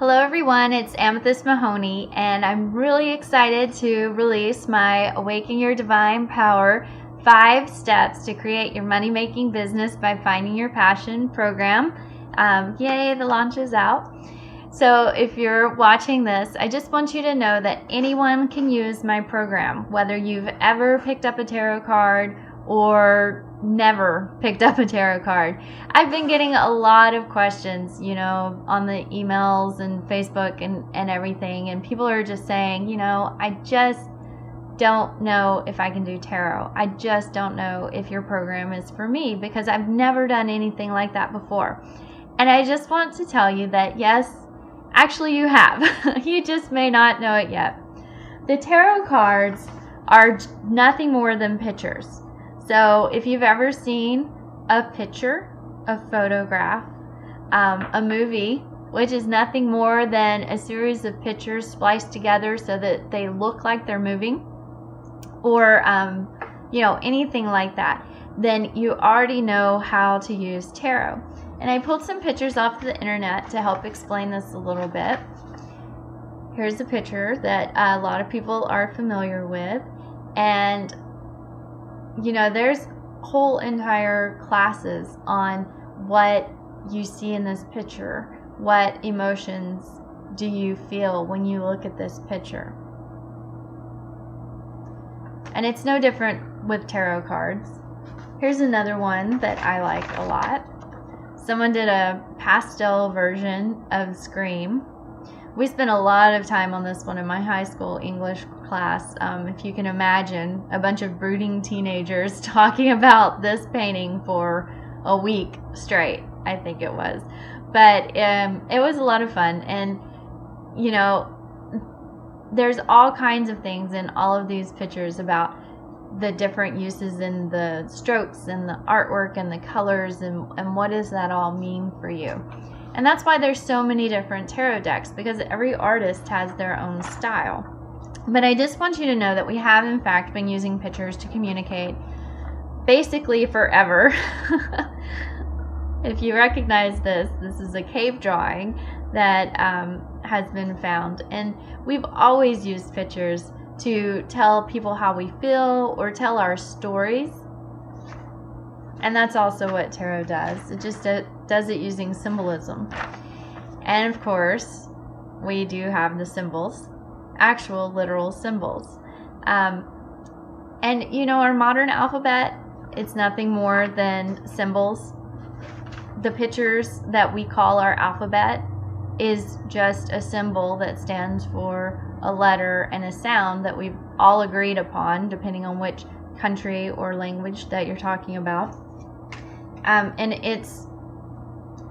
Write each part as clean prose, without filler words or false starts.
Hello everyone, it's Amethyst Mahoney, and I'm really excited to release my Awaken Your Divine Power 5 Steps to Create Your Money-Making Business by Finding Your Passion program. Yay, the launch is out. So if you're watching this, I just want you to know that anyone can use my program, whether you've ever picked up a tarot card or never picked up a tarot card. I've been getting a lot of questions, on the emails and Facebook and everything, and people are just saying, I just don't know if I can do tarot. I just don't know if your program is for me because I've never done anything like that before. And I just want to tell you that yes, actually you have. You just may not know it yet. The tarot cards are nothing more than pictures. So if you've ever seen a picture, a photograph, a movie, which is nothing more than a series of pictures spliced together so that they look like they're moving, or anything like that, then you already know how to use tarot. And I pulled some pictures off the internet to help explain this a little bit. Here's a picture that a lot of people are familiar with, and there's whole entire classes on what you see in this picture. What emotions do you feel when you look at this picture? And it's no different with tarot cards. Here's another one that I like a lot. Someone did a pastel version of Scream. We spent a lot of time on this one in my high school English class. If you can imagine, a bunch of brooding teenagers talking about this painting for a week straight, I think it was. But it was a lot of fun. And, there's all kinds of things in all of these pictures about the different uses in the strokes and the artwork and the colors and what does that all mean for you. And that's why there's so many different tarot decks, because every artist has their own style. But I just want you to know that we have, in fact, been using pictures to communicate basically forever. If you recognize this is a cave drawing that has been found. And we've always used pictures to tell people how we feel or tell our stories. And that's also what tarot does. It just does it using symbolism. And of course, we do have the symbols, actual literal symbols. And our modern alphabet, it's nothing more than symbols. The pictures that we call our alphabet is just a symbol that stands for a letter and a sound that we've all agreed upon, depending on which country or language that you're talking about. And it's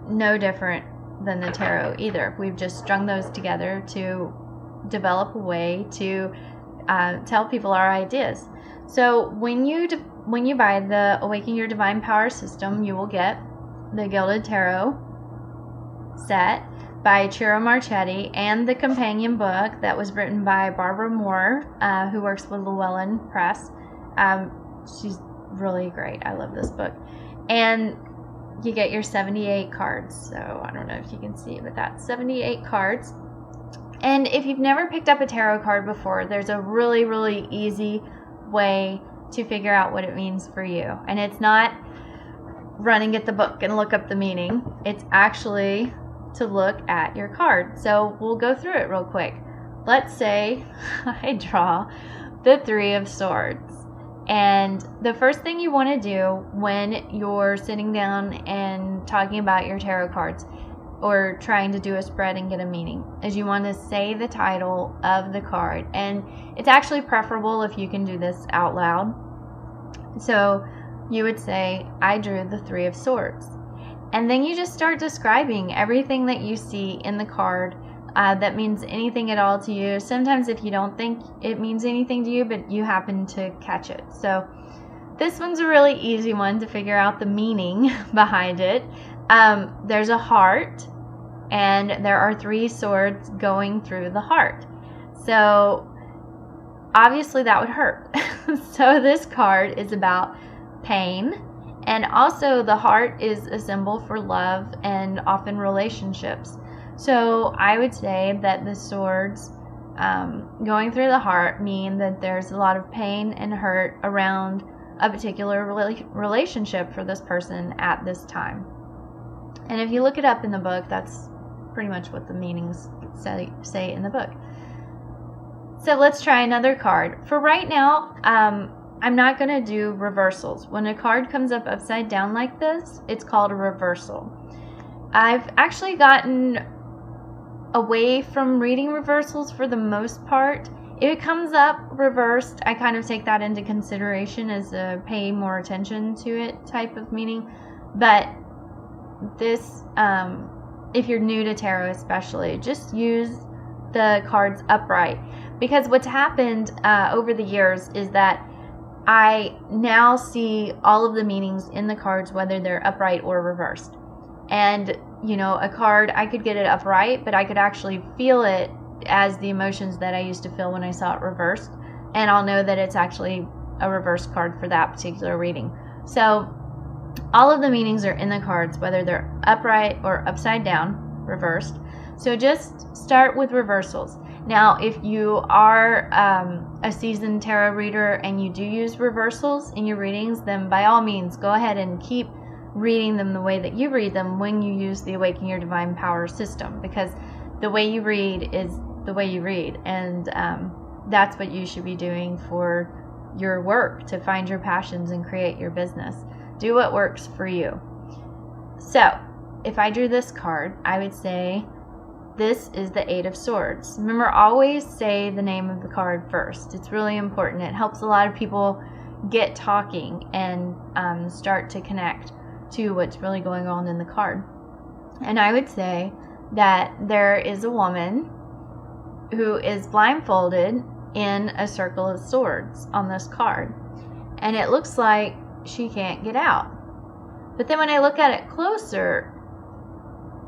no different than the tarot either. We've just strung those together to develop a way to tell people our ideas. So when you buy the Awaken Your Divine Power system, you will get the Gilded Tarot set by Ciro Marchetti and the companion book that was written by Barbara Moore, who works with Llewellyn Press. She's really great. I love this book. And you get your 78 cards. So I don't know if you can see it, but that's 78 cards. And if you've never picked up a tarot card before, there's a really, really easy way to figure out what it means for you. And it's not run and get the book and look up the meaning. It's actually to look at your card. So we'll go through it real quick. Let's say I draw the Three of Swords. And the first thing you want to do when you're sitting down and talking about your tarot cards or trying to do a spread and get a meaning is you want to say the title of the card. And it's actually preferable if you can do this out loud. So you would say, I drew the Three of Swords. And then you just start describing everything that you see in the card that means anything at all to you. Sometimes if you don't think it means anything to you, but you happen to catch it. So this one's a really easy one to figure out the meaning behind it. There's a heart, and there are three swords going through the heart. So obviously that would hurt. So this card is about pain. And also the heart is a symbol for love and often relationships. So I would say that the swords going through the heart mean that there's a lot of pain and hurt around a particular relationship for this person at this time. And if you look it up in the book, that's pretty much what the meanings say in the book. So let's try another card. For right now, I'm not going to do reversals. When a card comes up upside down like this, it's called a reversal. I've actually gotten away from reading reversals for the most part. If it comes up reversed, I kind of take that into consideration as a pay more attention to it type of meaning. But this, if you're new to tarot especially, just use the cards upright. Because what's happened over the years is that I now see all of the meanings in the cards, whether they're upright or reversed. And, you know, a card, I could get it upright, but I could actually feel it as the emotions that I used to feel when I saw it reversed. And I'll know that it's actually a reversed card for that particular reading. So all of the meanings are in the cards, whether they're upright or upside down, reversed. So just start with reversals. Now, if you are a seasoned tarot reader and you do use reversals in your readings, then by all means, go ahead and keep reading them the way that you read them when you use the Awaken Your Divine Power system, because the way you read is the way you read, and that's what you should be doing for your work, to find your passions and create your business. Do what works for you. So, if I drew this card, I would say this is the Eight of Swords. Remember, always say the name of the card first. It's really important. It helps a lot of people get talking and start to connect to what's really going on in the card. And I would say that there is a woman who is blindfolded in a circle of swords on this card. And it looks like she can't get out. But then when I look at it closer,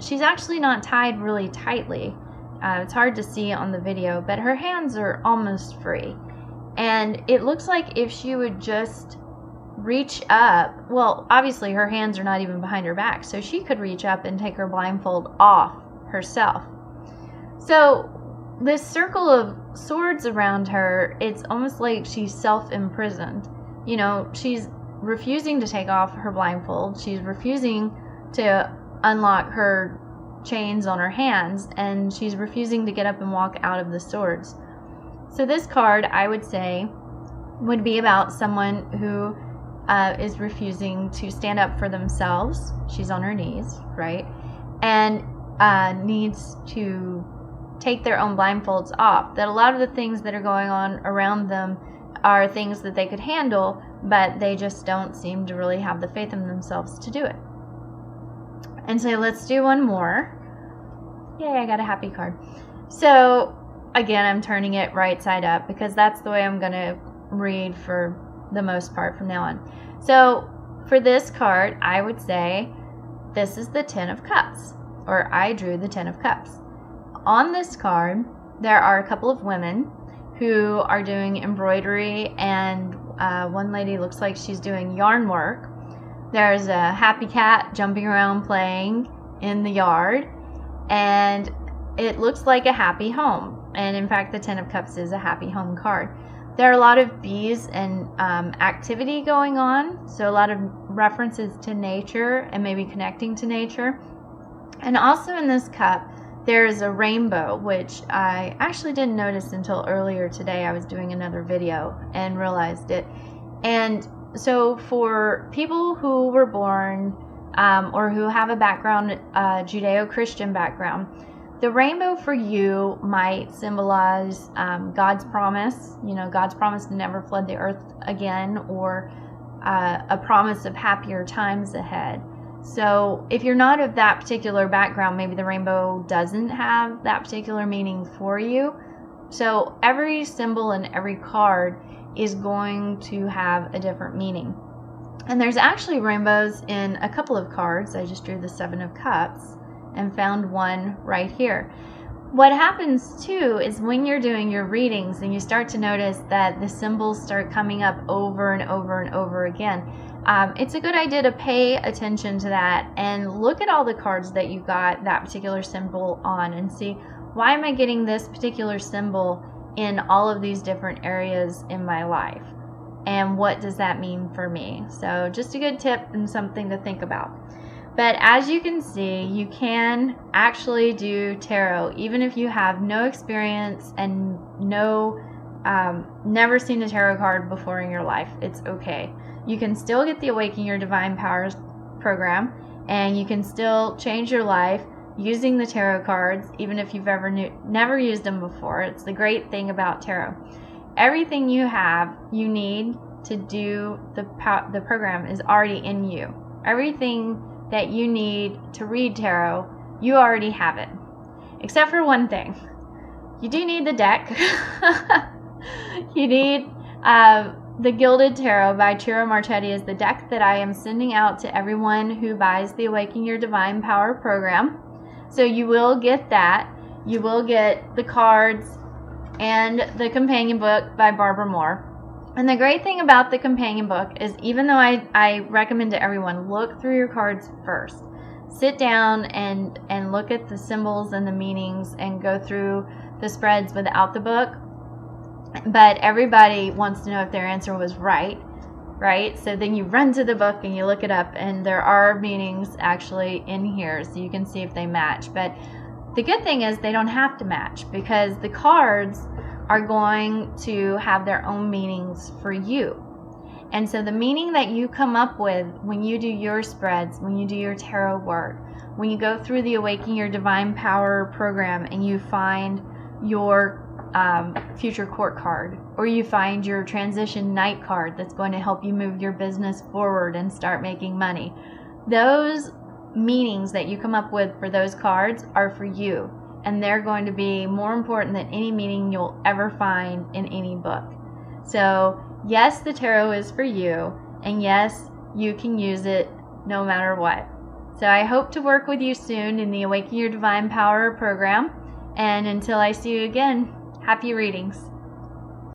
she's actually not tied really tightly. It's hard to see on the video, but her hands are almost free. And it looks like if she would just reach up, well, obviously her hands are not even behind her back, so she could reach up and take her blindfold off herself. So this circle of swords around her, it's almost like she's self-imprisoned. You know, she's refusing to take off her blindfold. She's refusing to unlock her chains on her hands, and she's refusing to get up and walk out of the swords. So this card, I would say, would be about someone who is refusing to stand up for themselves. She's on her knees, right? And needs to take their own blindfolds off. That a lot of the things that are going on around them are things that they could handle, but they just don't seem to really have the faith in themselves to do it. And so let's do one more. Yay, I got a happy card. So again, I'm turning it right side up because that's the way I'm going to read for the most part from now on. So for this card, I would say this is the Ten of Cups, or I drew the Ten of Cups. On this card, there are a couple of women who are doing embroidery, and one lady looks like she's doing yarn work. There's a happy cat jumping around playing in the yard, and it looks like a happy home. And in fact, the Ten of Cups is a happy home card. There are a lot of bees and activity going on, so a lot of references to nature and maybe connecting to nature. And also in this cup, there's a rainbow, which I actually didn't notice until earlier today. I was doing another video and realized it. And so for people who were born or who have a background, Judeo-Christian background, the rainbow for you might symbolize God's promise, God's promise to never flood the earth again, or a promise of happier times ahead. So if you're not of that particular background, maybe the rainbow doesn't have that particular meaning for you. So every symbol and every card is going to have a different meaning. And there's actually rainbows in a couple of cards. I just drew the Seven of Cups and found one right here. What happens too is when you're doing your readings and you start to notice that the symbols start coming up over and over and over again, it's a good idea to pay attention to that and look at all the cards that you got that particular symbol on and see, why am I getting this particular symbol in all of these different areas in my life? And what does that mean for me? So just a good tip and something to think about. But as you can see, you can actually do tarot even if you have no experience and never seen a tarot card before in your life. It's okay. You can still get the Awaken Your Divine Powers program, and you can still change your life using the tarot cards even if you've never used them before. It's the great thing about tarot. Everything you need to do the program is already in you. Everything that you need to read tarot, you already have it. Except for one thing. You do need the deck. You need the Gilded Tarot by Ciro Marchetti is the deck that I am sending out to everyone who buys the Awaken Your Divine Power program. So you will get that. You will get the cards and the companion book by Barbara Moore. And the great thing about the companion book is, even though I recommend to everyone, look through your cards first. Sit down and look at the symbols and the meanings and go through the spreads without the book. But everybody wants to know if their answer was right? So then you run to the book and you look it up, and there are meanings actually in here so you can see if they match. But the good thing is they don't have to match, because the cards are going to have their own meanings for you. And so the meaning that you come up with when you do your spreads, when you do your tarot work, when you go through the Awaken Your Divine Power program and you find your future court card, or you find your transition night card that's going to help you move your business forward and start making money, those meanings that you come up with for those cards are for you. And they're going to be more important than any meaning you'll ever find in any book. So yes, the tarot is for you, and yes, you can use it no matter what. So I hope to work with you soon in the Awaken Your Divine Power program. And until I see you again, happy readings.